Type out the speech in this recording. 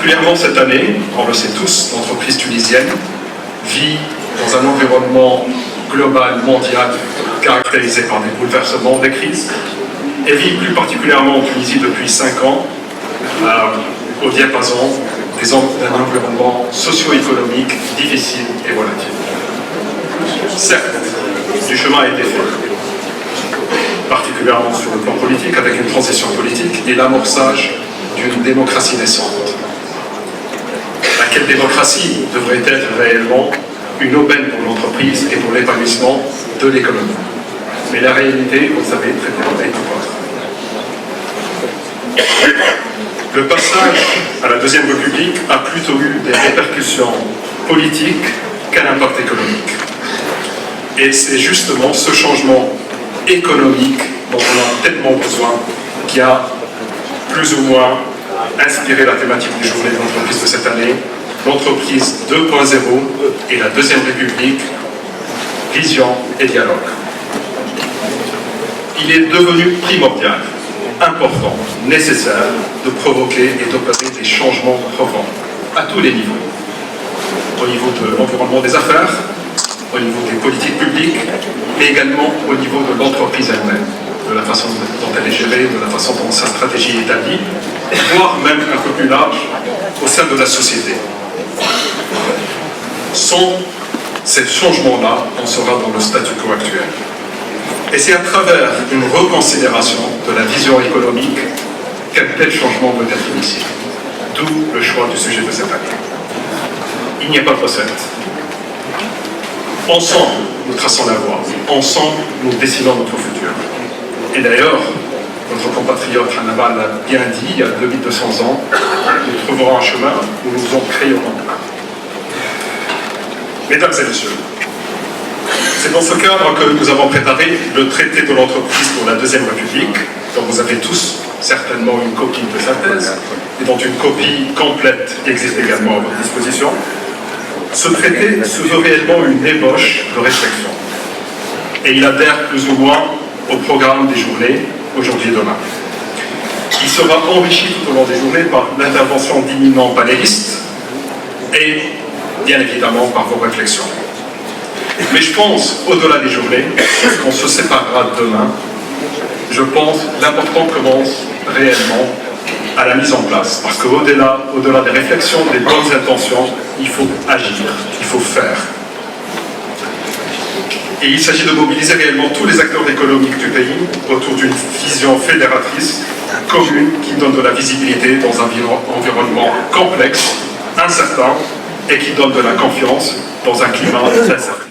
particulièrement cette année, on le sait tous, l'entreprise tunisienne vit dans un environnement global, mondial, caractérisé par des bouleversements, des crises, et vit plus particulièrement en Tunisie depuis 5 ans, au diapason d'un environnement socio-économique difficile et volatile. Certes, du chemin a été fait, particulièrement sur le plan politique, avec une transition politique et l'amorçage d'une démocratie naissante. Laquelle démocratie devrait être réellement une aubaine pour l'entreprise et pour l'épanouissement de l'économie. Mais la réalité, vous le savez, très bien, est tout autre. Le passage à la Deuxième République a plutôt eu des répercussions politiques qu'un impact économique. Et c'est justement ce changement économique dont on a tellement besoin qui a plus ou moins inspiré la thématique du journée de l'entreprise de cette année, l'entreprise 2.0 et la Deuxième République, vision et dialogue. Il est devenu primordial, important, nécessaire de provoquer et d'opérer des changements profonds à tous les niveaux. Au niveau de l'environnement des affaires, au niveau des politiques publiques, mais également au niveau de l'entreprise elle-même, de la façon dont elle est gérée, de la façon dont sa stratégie est établie, voire même un peu plus large, au sein de la société. Sans ces changements-là, on sera dans le statu quo actuel. Et c'est à travers une reconsidération de la vision économique qu'un tel changement doit être initié. D'où le choix du sujet de cette année. Il n'y a pas de recette. Ensemble, nous traçons la voie. Ensemble, nous dessinons notre futur. Et d'ailleurs, notre compatriote Hannibal l'a bien dit, il y a 2200 ans, nous trouverons un chemin où nous en créerons. Mesdames et messieurs, c'est dans ce cadre que nous avons préparé le traité de l'entreprise pour la Deuxième République, dont vous avez tous certainement une copie de synthèse, et dont une copie complète existe également à votre disposition. Ce traité se veut réellement une ébauche de réflexion. Et il adhère plus ou moins au programme des journées, aujourd'hui et demain. Il sera enrichi tout au long des journées par l'intervention d'éminents panélistes et, bien évidemment, par vos réflexions. Mais je pense, au-delà des journées, qu'on se séparera demain, je pense l'important commence réellement à la mise en place. Parce qu'au-delà des réflexions, des bonnes intentions, il faut agir, il faut faire. Et il s'agit de mobiliser réellement tous les acteurs économiques du pays autour d'une vision fédératrice commune qui donne de la visibilité dans un environnement complexe, incertain, et qui donne de la confiance dans un climat incertain.